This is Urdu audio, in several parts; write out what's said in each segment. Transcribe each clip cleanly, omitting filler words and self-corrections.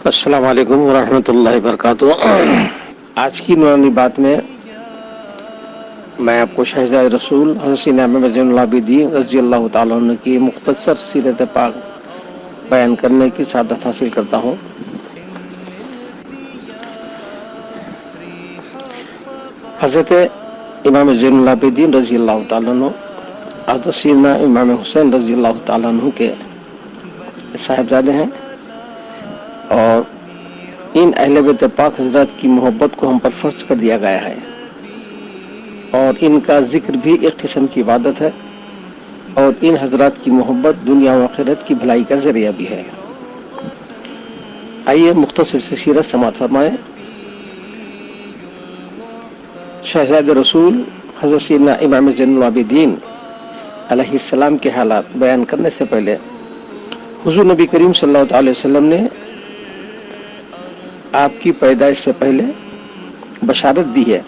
السلام علیکم ورحمۃ اللہ وبرکاتہ۔ آج کی نورانی بات میں میں آپ کو شہزاد رسول حضرت امام زین العابدین رضی اللہ تعالیٰ عنہ کی مختصر سیرت پاک بیان کرنے کی سعادت حاصل کرتا ہوں۔ حضرت امام زین العابدین رضی اللہ تعالیٰ عنہ حضرت سیدنا امام حسین رضی اللہ تعالیٰ عنہ کے صاحبزادے ہیں، اور ان اہل بیت پاک حضرات کی محبت کو ہم پر فرض کر دیا گیا ہے، اور ان کا ذکر بھی ایک قسم کی عبادت ہے، اور ان حضرات کی محبت دنیا و آخرت کی بھلائی کا ذریعہ بھی ہے۔ آئیے مختصر سی سیرت سماعت فرمائیں۔ شہزاد رسول حضرت سیدنا امام زین العابدین علیہ السلام کے حالات بیان کرنے سے پہلے حضور نبی کریم صلی اللہ علیہ وسلم نے آپ کی پیدائش سے پہلے بشارت دی ہے،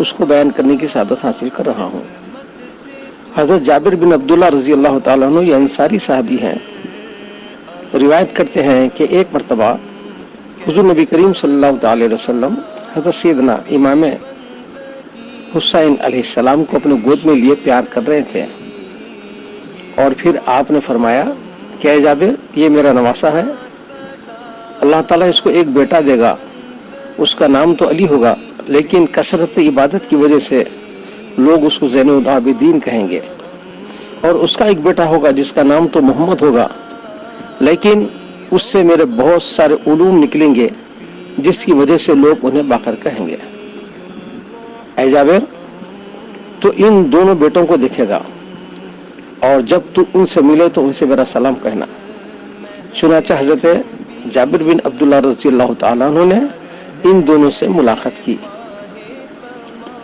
اس کو بیان کرنے کی سعادت حاصل کر رہا ہوں۔ حضرت جابر بن عبداللہ رضی اللہ تعالیٰ عنہ یہ انصاری صحابی ہیں، روایت کرتے ہیں کہ ایک مرتبہ حضور نبی کریم صلی اللہ علیہ وسلم حضرت سیدنا امام حسین علیہ السلام کو اپنے گود میں لیے پیار کر رہے تھے، اور پھر آپ نے فرمایا کہ اے جابر، یہ میرا نواسہ ہے، اللہ تعالیٰ اس کو ایک بیٹا دے گا، اس کا نام تو علی ہوگا، لیکن کثرت عبادت کی وجہ سے لوگ اس کو زین العابدین کہیں گے، اور اس کا ایک بیٹا ہوگا جس کا نام تو محمد ہوگا، لیکن اس سے میرے بہت سارے علوم نکلیں گے جس کی وجہ سے لوگ انہیں باقر کہیں گے۔ اے جابر، تو ان دونوں بیٹوں کو دیکھے گا، اور جب تو ان سے ملے تو ان سے میرا سلام کہنا۔ چنانچہ حضرت جابر بن عبداللہ رضی اللہ تعالیٰ عنہ نے ان دونوں سے ملاقات کی۔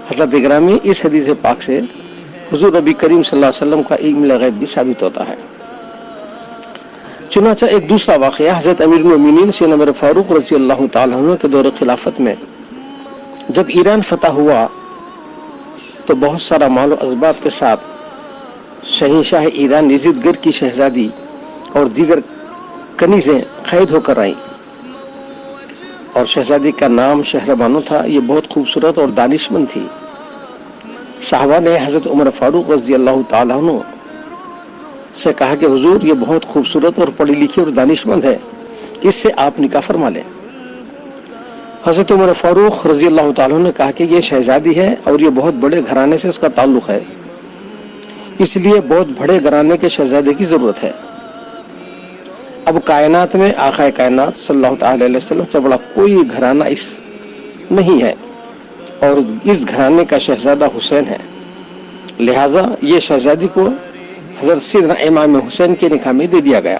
حضرت گرامی، اس حدیث پاک سے حضور نبی کریم صلی اللہ علیہ وسلم کا علم غیب بھی ثابت ہوتا ہے۔ چنانچہ ایک دوسرا واقعہ حضرت امیر المومنین سیدنا عمر فاروق رضی اللہ تعالیٰ عنہ کے دور خلافت میں جب ایران فتح ہوا تو بہت سارا مال و اسباب کے ساتھ شہنشاہ ایران یزید گر کی شہزادی اور دیگر کنیزیں قید ہو کر آئیں، اور شہزادی کا نام شہربانو تھا۔ یہ بہت خوبصورت اور دانشمند تھی۔ صحابہ نے حضرت عمر فاروق رضی اللہ تعالیٰ عنہ سے کہا کہ حضور، یہ بہت خوبصورت اور پڑھی لکھی اور دانشمند ہے، اس سے آپ نکاح فرما لیں۔ حضرت عمر فاروق رضی اللہ تعالیٰ عنہ نے کہا کہ یہ شہزادی ہے اور یہ بہت بڑے گھرانے سے اس کا تعلق ہے، اس لیے بہت بڑے گھرانے کے شہزادے کی ضرورت ہے۔ اب کائنات میں آقا کائنات صلی اللہ تعالی علیہ وسلم سے بڑا کوئی گھرانہ نہیں ہے، اور اس گھرانے کا شہزادہ حسین ہے، لہذا یہ شہزادی کو حضرت سیدنا امام حسین کے نکاح میں دے دیا گیا۔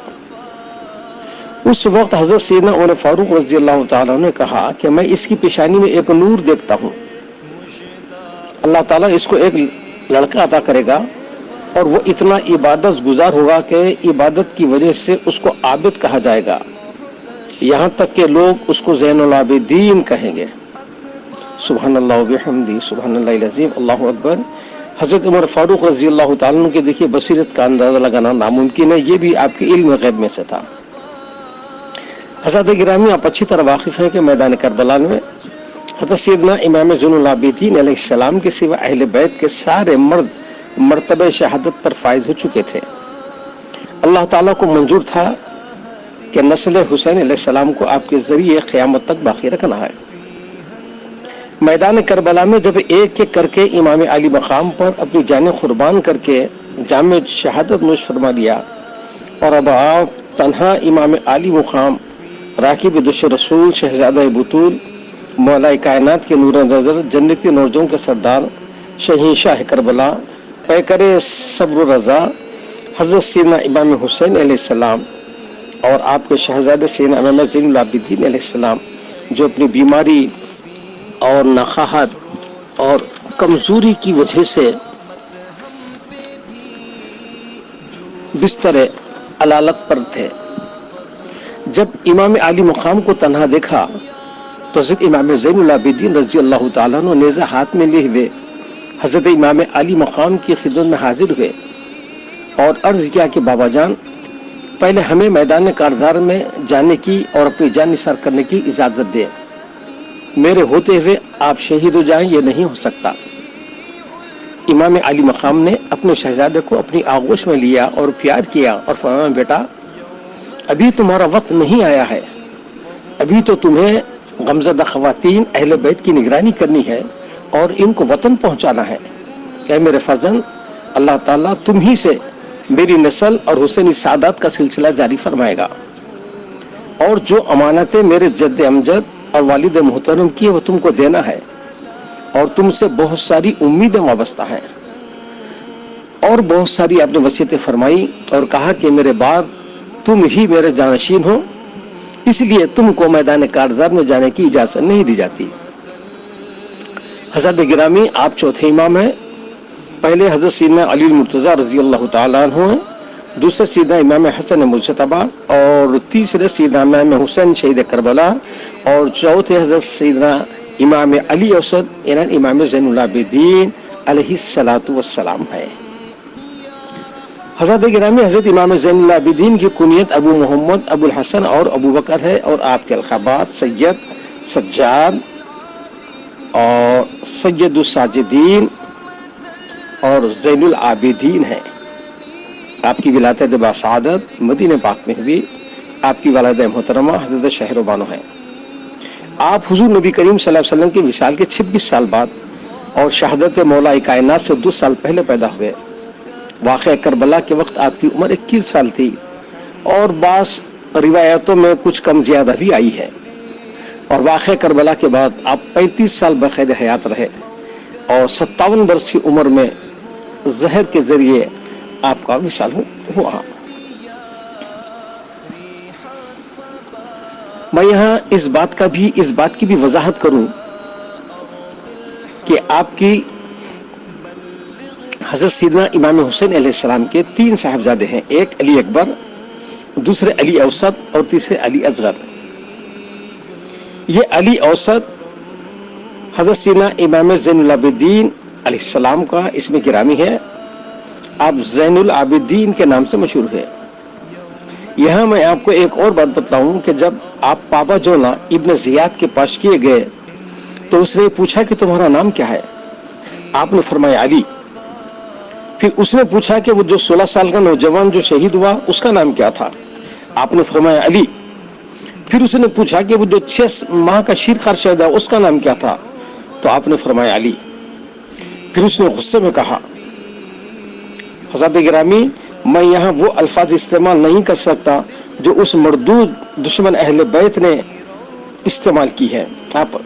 اس وقت حضرت سیدنا عمر فاروق رضی اللہ تعالیٰ نے کہا کہ میں اس کی پیشانی میں ایک نور دیکھتا ہوں، اللہ تعالیٰ اس کو ایک لڑکا عطا کرے گا، اور وہ اتنا عبادت گزار ہوگا کہ عبادت کی وجہ سے اس کو عابد کہا جائے گا، یہاں تک کہ لوگ اس کو زین العابدین کہیں گے۔ سبحان اللہ و بحمدہ، سبحان اللہ العظیم، اللہ اکبر۔ حضرت عمر فاروق رضی اللہ تعالیٰ عنہ کے دیکھیے بصیرت کا اندازہ لگانا ناممکن ہے، یہ بھی آپ کے علم غیب میں سے تھا۔ حضرت گرامی، آپ اچھی طرح واقف ہیں کہ میدان کربلا میں حضرت سیدنا امام زین العابدین علیہ السلام کے سوا اہل بیت کے سارے مرد مرتبہ شہادت پر فائز ہو چکے تھے۔ اللہ تعالیٰ کو منظور تھا کہ نسل حسین علیہ السلام کو آپ کے ذریعے قیامت تک باقی رکھنا ہے۔ میدان کربلا میں جب ایک ایک کر کے امام علی مقام پر اپنی جانیں قربان کر کے جام شہادت نوش فرما لیا، اور اب آپ تنہا امام علی مقام راکب دوش رسول شہزادہ بطول مولا کائنات کے نور نظر جنتی نوردوں کے سردار شہنشاہ کربلا پیکر صبر و رضا حضرت سیدنا امام حسین علیہ السلام اور آپ کے شہزادے سیدنا امام زین العابدین علیہ السلام، جو اپنی بیماری اور نقاہت اور کمزوری کی وجہ سے بستر علالت پر تھے، جب امام علی مقام کو تنہا دیکھا تو حضرت امام زین العابدین رضی اللہ تعالیٰ عنہ نیزہ ہاتھ میں لیے ہوئے حضرت امام علی مقام کی خدمت میں حاضر ہوئے اور عرض کیا کہ بابا جان، پہلے ہمیں میدان کارزار میں جانے کی اور اپنی جان نثار کرنے کی اجازت دیں. میرے ہوتے ہوئے آپ شہید ہو جائیں یہ نہیں ہو سکتا. امام علی مقام نے اپنے شہزادے کو اپنی آغوش میں لیا اور پیار کیا اور فرمایا بیٹا ابھی تمہارا وقت نہیں آیا ہے, ابھی تو تمہیں غمزدہ خواتین اہل بیت کی نگرانی کرنی ہے اور ان کو وطن پہنچانا ہے. کہ میرے فرزند اللہ تعالیٰ تم ہی سے میری نسل اور حسینی سعادت کا سلسلہ جاری فرمائے گا, اور جو امانتیں میرے جد امجد اور والد محترم کی وہ تم کو دینا ہے, اور تم سے بہت ساری امیدیں وابستہ ہیں. اور بہت ساری آپ نے وصیتیں فرمائی اور کہا کہ میرے بعد تم ہی میرے جانشین ہو, اس لیے تم کو میدان کارزار میں جانے کی اجازت نہیں دی جاتی. حضرت گرامی آپ چوتھے امام ہیں. پہلے حضرت سیدنا علی المرتضیٰ رضی اللہ تعالیٰ عنہ ہیں, دوسرے سیدنا امام حسن مجتبی, اور تیسرے سیدنا امام حسین شہید کربلا, اور چوتھے حضرت سیدنا امام علی اوسط یعنی امام زین العابدین علیہ الصلاۃ والسلام ہے. حضرت گرامی حضرت امام زین العابدین کی کنیت ابو محمد, ابو الحسن اور ابو بکر ہے, اور آپ کے القابات سید, سجاد اور سید الساجدین اور زین العابدین ہے. آپ کی ولادت باسعادت مدینہ پاک میں ہوئی. آپ کی والدہ محترمہ حضرت شہر بانو ہیں. آپ حضور نبی کریم صلی اللہ علیہ وسلم کے وصال کے 26 سال بعد اور شہادت مولا کائنات سے 2 سال پہلے پیدا ہوئے. واقعہ کربلا کے وقت آپ کی عمر 21 سال تھی, اور بعض روایتوں میں کچھ کم زیادہ بھی آئی ہے. اور واقعہ کربلا کے بعد آپ 35 سال بقید حیات رہے, اور 57 برس کی عمر میں زہر کے ذریعے آپ کا وصال ہوا. میں یہاں اس بات کی بھی وضاحت کروں کہ آپ کی حضرت سیدنا امام حسین علیہ السلام کے 3 صاحبزادے ہیں, ایک علی اکبر, دوسرے علی اوسط اور تیسرے علی اصغر. یہ علی اوسط حضرت سیدنا امام زین العابدین علیہ السلام کا اسم گرامی ہے. آپ زین العابدین کے نام سے مشہور ہے. یہاں میں آپ کو ایک اور بات بتلاؤں کہ جب آپ بابا جونا ابن زیاد کے پاس کیے گئے تو اس نے پوچھا کہ تمہارا نام کیا ہے؟ آپ نے فرمایا علی. پھر اس نے پوچھا کہ وہ جو 16 سال کا نوجوان جو شہید ہوا اس کا نام کیا تھا؟ آپ نے فرمایا علی. پھر اس نے پوچھا کہ وہ جو 6 ماہ کا شیرخوار شہید ہوا اس کا نام کیا تھا؟ تو آپ نے فرمایا علی. پھر اس نے غصے میں کہا حضرت گرامی میں یہاں وہ الفاظ استعمال نہیں کر سکتا جو اس مردود دشمن اہل بیت نے استعمال کی ہے. آپ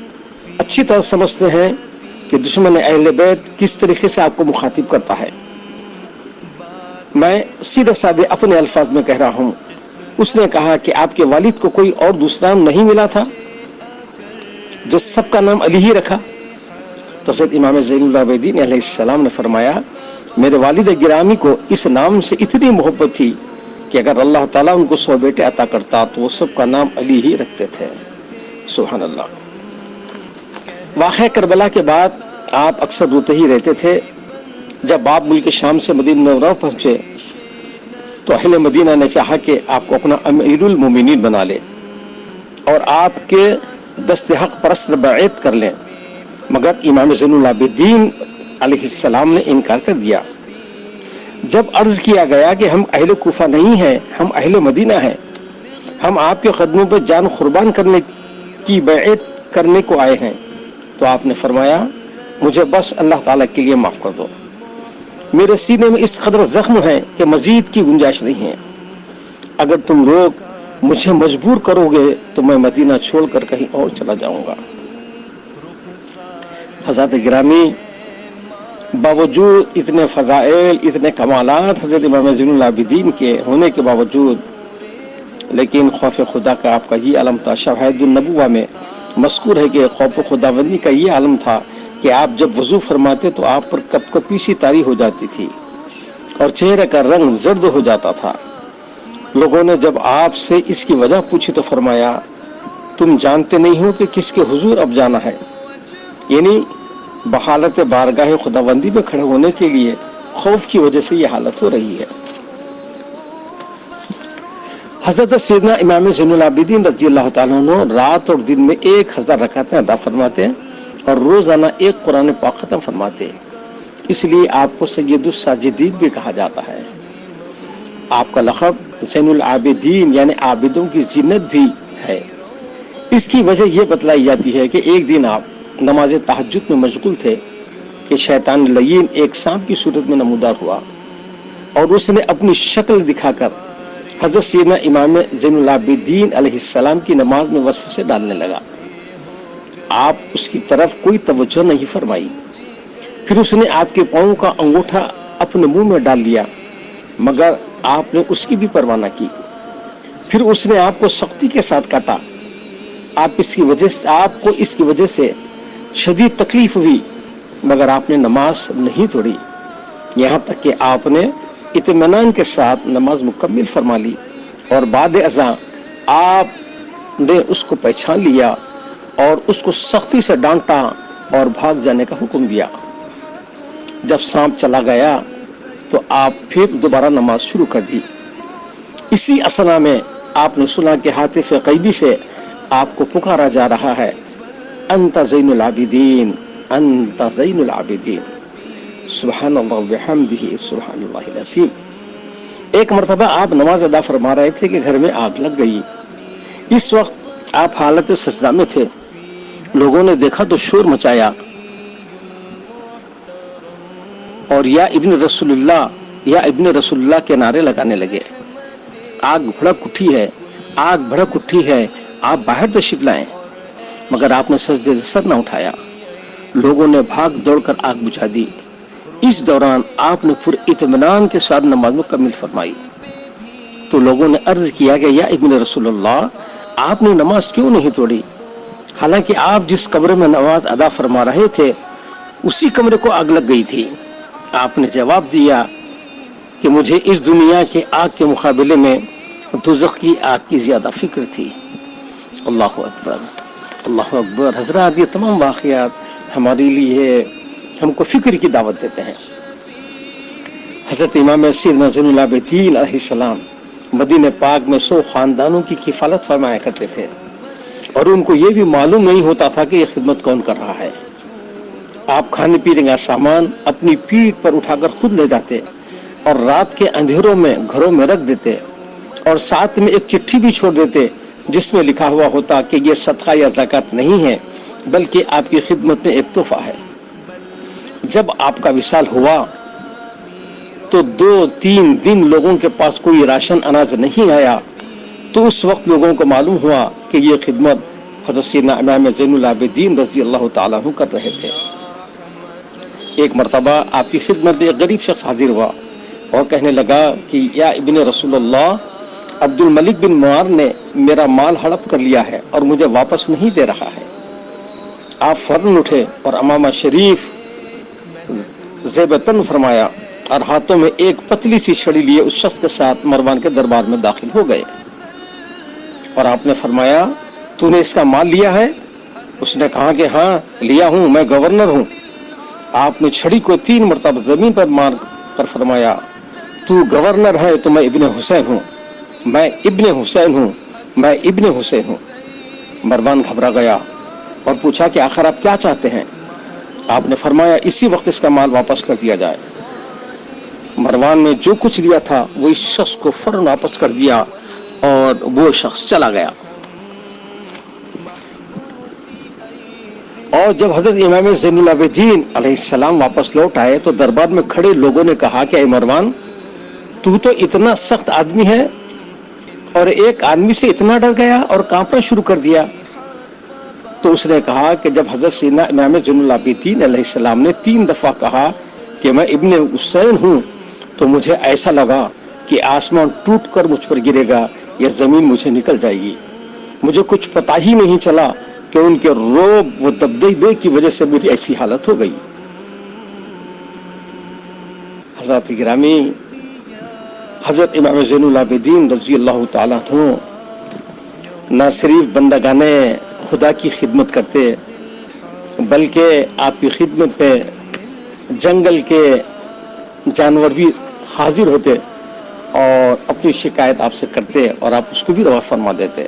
اچھی طرح سمجھتے ہیں کہ دشمن اہل بیت کس طریقے سے آپ کو مخاطب کرتا ہے. میں سیدھے سادے اپنے الفاظ میں کہہ رہا ہوں. اس نے کہا کہ آپ کے والد کو کوئی اور دوسرا نام نہیں ملا تھا جو سب کا نام علی ہی رکھا؟ تو حضرت امام زین العابدین علیہ السلام نے فرمایا میرے والد گرامی کو اس نام سے اتنی محبت تھی کہ اگر اللہ تعالیٰ ان کو 100 بیٹے عطا کرتا تو وہ سب کا نام علی ہی رکھتے تھے. سبحان اللہ. واقعہ کربلا کے بعد آپ اکثر روتے ہی رہتے تھے. جب آپ ملک شام سے مدینہ منورہ پہنچے تو اہل مدینہ نے چاہا کہ آپ کو اپنا امیر المومنین بنا لے اور آپ کے دست حق پرست بیعت کر لیں, مگر امام زین العابدین علیہ السلام نے انکار کر دیا. جب عرض کیا گیا کہ ہم اہل کوفہ نہیں ہیں, ہم اہل مدینہ ہیں, ہم آپ کے قدموں پہ جان قربان کرنے کی بیعت کرنے کو آئے ہیں, تو آپ نے فرمایا مجھے بس اللہ تعالیٰ کے لیے معاف کر دو. میرے سینے میں اس قدر زخم ہے کہ مزید کی گنجائش نہیں ہے. اگر تم لوگ مجھے مجبور کرو گے تو میں مدینہ چھوڑ کر کہیں اور چلا جاؤں گا. حضرت گرامی باوجود اتنے فضائل, اتنے کمالات حضرت امام زین العابدین کے ہونے کے باوجود, لیکن خوف خدا کا آپ کا یہ عالم تھا. شواہد النبوہ میں مذکور ہے کہ خوف خداوندی کا یہ عالم تھا کہ آپ جب وضو فرماتے تو آپ پر کپ کپی سی طاری ہو جاتی تھی اور چہرے کا رنگ زرد ہو جاتا تھا. لوگوں نے جب آپ سے اس کی وجہ پوچھی تو فرمایا تم جانتے نہیں ہو کہ کس کے حضور اب جانا ہے, یعنی بحالت بارگاہ خداوندی میں کھڑے ہونے کے لیے خوف کی وجہ سے یہ حالت ہو رہی ہے. حضرت سیدنا امام زین العابدین رضی اللہ تعالیٰ عنہ رات اور دن میں 1000 رکعتیں ادا فرماتے اور روزانہ ایک قرآن پاک ختم فرماتے، اس لیے آپ کو سید الساجدین بھی کہا جاتا ہے۔ آپ کا لقب زین العابدین یعنی عابدوں کی زینت بھی ہے۔ اس کی وجہ یہ بتلائی جاتی ہے کہ ایک دن آپ نماز تہجد میں مشغول تھے کہ شیطان لعین ایک سانپ کی صورت میں نمودار ہوا اور اس نے اپنی شکل دکھا کر حضرت سیدنا امام زین العابدین علیہ السلام کی نماز میں وسوسے ڈالنے لگا۔ آپ اس کی طرف کوئی توجہ نہیں فرمائی، پھر اس نے آپ کے پاؤں کا انگوٹھا اپنے منہ میں ڈال لیا، مگر آپ نے اس کی بھی پرواہ نہ کی۔ پھر اس نے آپ کو سختی کے ساتھ کاٹا۔ آپ کو اس کی وجہ سے شدید تکلیف ہوئی، مگر آپ نے نماز نہیں توڑی، یہاں تک کہ آپ نے اطمینان کے ساتھ نماز مکمل فرما لی اور بعد ازاں آپ نے اس کو پہچان لیا اور اس کو سختی سے ڈانٹا اور بھاگ جانے کا حکم دیا۔ جب سانپ چلا گیا تو آپ پھر دوبارہ نماز شروع کر دی۔ اسی اثنا میں آپ نے سنا کہ ہاتف غیبی سے آپ کو پکارا جا رہا ہے، انت زین العابدین، انت زین العابدین، سبحان اللہ وبحمدہ سبحان اللہ العظیم۔ ایک مرتبہ آپ نماز ادا فرما رہے تھے کہ گھر میں آگ لگ گئی۔ اس وقت آپ حالت سجدہ میں تھے، لوگوں نے دیکھا تو شور مچایا اور یا ابن رسول اللہ، یا ابن رسول اللہ کے نعرے لگانے لگے۔ آگ بھڑک اٹھی ہے، آگ بھڑک اٹھی ہے، آپ باہر تشریف لائیں، مگر آپ نے سجدے سے سر نہ اٹھایا۔ لوگوں نے بھاگ دوڑ کر آگ بجھا دی۔ اس دوران آپ نے پر اطمینان کے ساتھ نماز مکمل فرمائی تو لوگوں نے عرض کیا کہ یا ابن رسول اللہ، آپ نے نماز کیوں نہیں توڑی؟ حالانکہ آپ جس کمرے میں نماز ادا فرما رہے تھے اسی کمرے کو آگ لگ گئی تھی۔ آپ نے جواب دیا کہ مجھے اس دنیا کے آگ کے مقابلے میں دوزخ کی آگ کی زیادہ فکر تھی۔ اللہ اکبر، اللہ اکبر۔ حضرات، یہ تمام واقعات ہمارے لیے ہم کو فکر کی دعوت دیتے ہیں۔ حضرت امام سیدنا زین العابدین علیہ السلام مدینہ پاک میں 100 خاندانوں کی کفالت فرمایا کرتے تھے اور ان کو یہ بھی معلوم نہیں ہوتا تھا کہ یہ خدمت کون کر رہا ہے۔ آپ کھانے پینے کا سامان اپنی پیٹھ پر اٹھا کر خود لے جاتے اور رات کے اندھیروں میں گھروں میں رکھ دیتے اور ساتھ میں ایک چٹھی بھی چھوڑ دیتے جس میں لکھا ہوا ہوتا کہ یہ صدقہ یا زکوٰۃ نہیں ہے بلکہ آپ کی خدمت میں ایک تحفہ ہے۔ جب آپ کا وصال ہوا تو 2-3 دن لوگوں کے پاس کوئی راشن اناج نہیں آیا، تو اس وقت لوگوں کو معلوم ہوا کہ یہ خدمت حضرت سیدنا امام زین العابدین رضی اللہ تعالیٰ عنہ کر رہے تھے۔ ایک مرتبہ آپ کی خدمت میں ایک غریب شخص حاضر ہوا اور کہنے لگا کہ یا ابن رسول اللہ، عبد الملک بن معار نے میرا مال ہڑپ کر لیا ہے اور مجھے واپس نہیں دے رہا ہے۔ آپ فوراً اٹھے اور امامہ شریف زیب تن فرمایا اور ہاتھوں میں ایک پتلی سی چھڑی لیے اس شخص کے ساتھ مروان کے دربار میں داخل ہو گئے اور آپ نے فرمایا تو نے اس کا مال لیا ہے؟ اس نے کہا کہ ہاں لیا ہوں، میں گورنر ہوں۔ آپ نے چھڑی کو 3 مرتبہ زمین پر مار کر فرمایا تو گورنر ہے تو میں ابن حسین ہوں، میں ابن حسین ہوں، میں ابن حسین ہوں۔ مروان گھبرا گیا اور پوچھا کہ آخر آپ کیا چاہتے ہیں؟ آپ نے فرمایا اسی وقت اس کا مال واپس کر دیا جائے۔ مروان نے جو کچھ لیا تھا وہ اس شخص کو فوراً واپس کر دیا اور وہ شخص چلا گیا۔ اور جب حضرت امام زین العابدین علیہ السلام واپس لوٹ آئے تو دربار میں کھڑے لوگوں نے کہا کہ اے مروان، تو اتنا سخت آدمی ہے اور ایک آدمی سے اتنا ڈر گیا اور کانپنا شروع کر دیا؟ تو اس نے کہا کہ جب حضرت سیدنا امام زین العابدین علیہ السلام نے 3 دفعہ کہا کہ میں ابن حسین ہوں تو مجھے ایسا لگا کہ آسمان ٹوٹ کر مجھ پر گرے گا یا زمین مجھے نکل جائے گی۔ مجھے کچھ پتہ ہی نہیں چلا کہ ان کے روب و دبدبے کی وجہ سے میری ایسی حالت ہو گئی۔ حضرات گرامی، حضرت امام زین العابدین رضی اللہ تعالیٰ عنہ نہ صرف بندگان خدا کی خدمت کرتے بلکہ آپ کی خدمت میں جنگل کے جانور بھی حاضر ہوتے اور اپنی شکایت آپ سے کرتے اور آپ اس کو بھی روا فرما دیتے۔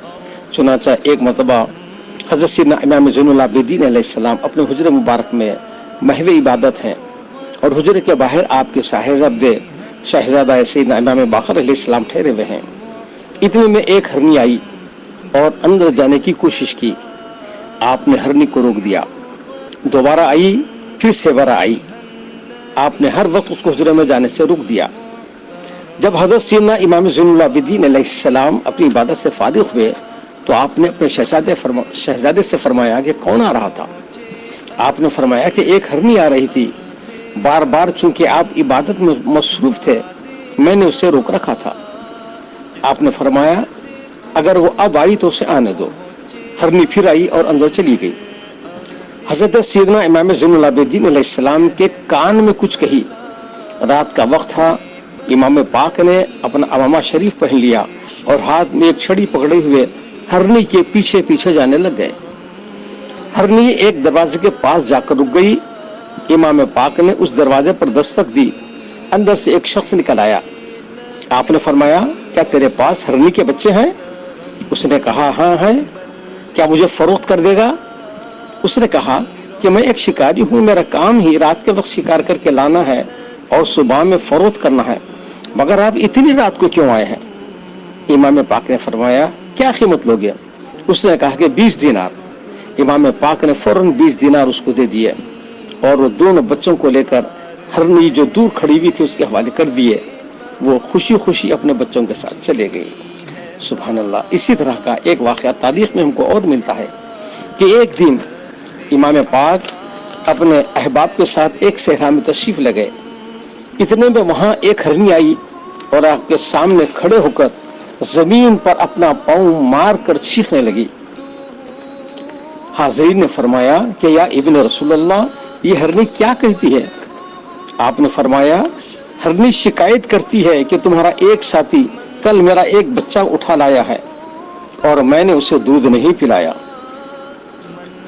چنانچہ ایک مرتبہ حضرت سیدنا امام زین العابدین علیہ السلام اپنے حجرے مبارک میں محو عبادت ہیں اور حجرے کے باہر آپ کے شہزادہ سیدنا امام باقر علیہ السلام ٹھہرے ہوئے ہیں۔ اتنے میں ایک ہرنی آئی اور اندر جانے کی کوشش کی، آپ نے ہرنی کو روک دیا۔ دوبارہ آئی، پھر سیورا آئی، آپ نے ہر وقت اس کو حجرے میں جانے سے روک دیا۔ جب حضرت سیدنا امام زین العابدین علیہ السلام اپنی عبادت سے فارغ ہوئے تو آپ نے اپنے شہزادے سے فرمایا کہ کون آ رہا تھا؟ آپ نے فرمایا کہ ایک ہرنی آ رہی تھی، بار بار چونکہ آپ عبادت میں مصروف تھے میں نے اسے روک رکھا تھا۔ آپ نے فرمایا اگر وہ اب آئی تو اسے آنے دو۔ ہرنی پھر آئی اور اندر چلی گئی۔ حضرت سیدنا امام زین العابدین علیہ السلام کے کان میں کچھ کہی۔ رات کا وقت تھا، امام پاک نے اپنا عمامہ شریف پہن لیا اور ہاتھ میں ایک چھڑی پکڑے ہوئے ہرنی کے پیچھے پیچھے جانے لگ گئے۔ ہرنی ایک دروازے کے پاس جا کر رک گئی۔ امام پاک نے اس دروازے پر دستک دی، اندر سے ایک شخص نکل آیا۔ آپ نے فرمایا کیا تیرے پاس ہرنی کے بچے ہیں؟ اس نے کہا ہاں ہیں۔ کیا مجھے فروخت کر دے گا؟ اس نے کہا کہ میں ایک شکاری ہوں، میرا کام ہی رات کے وقت شکار کر کے لانا ہے اور صبح میں فروخت کرنا ہے، مگر آپ اتنی رات کو کیوں آئے ہیں؟ امام پاک نے فرمایا کیا قیمت لوگے؟ اس نے کہا کہ 20 دینار۔ امام پاک نے فوراً 20 دینار اس کو دے دیے اور وہ دونوں بچوں کو لے کر ہرنی جو دور کھڑی ہوئی تھی اس کے حوالے کر دیے۔ وہ خوشی خوشی اپنے بچوں کے ساتھ چلے گئی۔ سبحان اللہ۔ اسی طرح کا ایک واقعہ تاریخ میں ہم کو اور ملتا ہے کہ ایک دن امام پاک اپنے احباب کے ساتھ ایک صحرا میں تشریف لے گئے۔ اتنے میں وہاں ایک ہرنی آئی اور آپ کے سامنے کھڑے ہو کر زمین پر اپنا پاؤں مار کر چیخنے لگی۔ حاضرین نے فرمایا کہ یا ابن رسول اللہ، یہ ہرنی کیا کہتی ہے؟ آپ نے فرمایا ہرنی شکایت کرتی ہے کہ تمہارا ایک ساتھی کل میرا ایک بچہ اٹھا لایا ہے اور میں نے اسے دودھ نہیں پلایا۔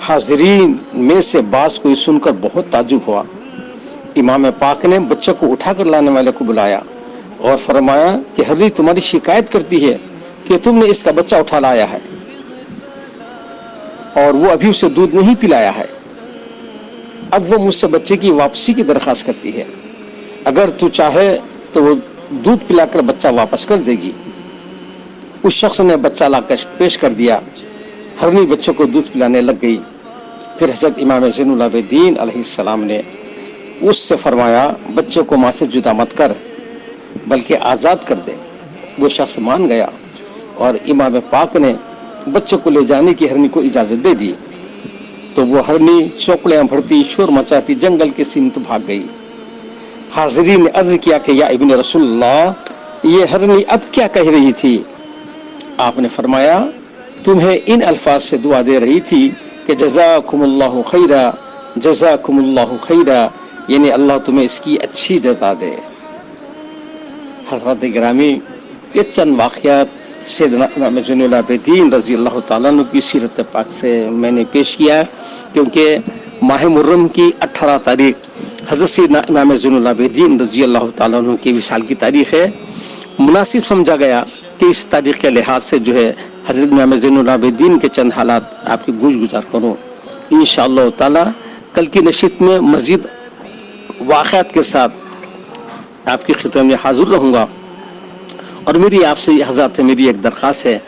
حاضرین میں سے بعض کو سن کر بہت تعجب ہوا۔ امام پاک نے بچے کو اٹھا کر لانے والے کو بلایا اور فرمایا کہ ہرنی تمہاری شکایت کرتی ہے کہ تم نے اس کا بچہ اٹھا لایا ہے اور وہ ابھی اسے دودھ نہیں پلایا ہے۔ اب وہ مجھ سے بچے کی واپسی کی درخواست کرتی ہے، اگر تو چاہے تو وہ دودھ پلا کر بچہ واپس کر دے گی۔ اس شخص نے بچہ لا کر پیش کر دیا۔ ہرنی بچے کو دودھ پلانے لگ گئی۔ پھر حضرت امام زین العابدین علیہ السلام نے اس سے فرمایا بچے کو ماں سے جدا مت کر بلکہ آزاد کر دے۔ وہ شخص مان گیا اور امام پاک نے بچے کو لے جانے کی ہرنی کو اجازت دے دی تو وہ ہرنی چوکڑیاں بھرتی شور مچاتی جنگل کی سمت بھاگ گئی۔ حاضرین نے عرض کیا کہ یا ابن رسول اللہ، یہ ہرنی اب کیا کہہ رہی تھی؟ آپ نے فرمایا تمہیں ان الفاظ سے دعا دے رہی تھی کہ جزاکم اللہ خیرا، جزاکم اللہ خیرا، یعنی اللہ تمہیں اس کی اچھی جزا دے۔ حضرات گرامی، یہ چند واقعات سیدنا امام زین العابدین رضی اللہ تعالیٰ عنہ کی سیرت پاک سے میں نے پیش کیا، کیونکہ ماہ محرم کی 18 تاریخ حضرت سیدنا امام زین العابدین رضی اللہ تعالیٰ عنہ کی وصال کی تاریخ ہے۔ مناسب سمجھا گیا کہ اس تاریخ کے لحاظ سے جو ہے حضرت امام زین العابدین کے چند حالات آپ کی گوش گزار کروں۔ انشاءاللہ تعالیٰ کل کی نشست میں مزید واقعات کے ساتھ آپ کی خدمت میں حاضر رہوں گا۔ اور میری آپ سے حضرات میری ایک درخواست ہے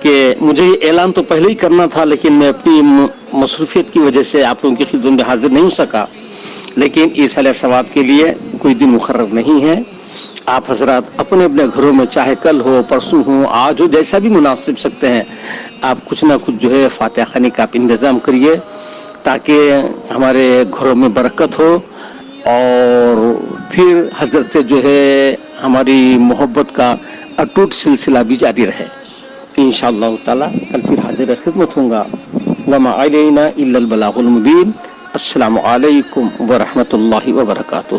کہ مجھے یہ اعلان تو پہلے ہی کرنا تھا، لیکن میں اپنی مصروفیت کی وجہ سے آپ لوگوں کی خدمت میں حاضر نہیں ہو سکا، لیکن عیسیٰ ثواب کے لیے کوئی دن مقرر نہیں ہے۔ آپ حضرات اپنے اپنے گھروں میں چاہے کل ہو، پرسوں ہو، آج ہو، جیسا بھی مناسب سکتے ہیں، آپ کچھ نہ کچھ جو ہے فاتحہ خوانی کا آپ انتظام کریے تاکہ ہمارے گھروں میں برکت ہو اور پھر حضرت سے جو ہے ہماری محبت کا اٹوٹ سلسلہ بھی جاری رہے۔ انشاءاللہ تعالیٰ کل پھر حاضر خدمت ہوں گا۔ وما علینا الا البلاغ المبین۔ السلام علیکم ورحمۃ اللہ وبرکاتہ۔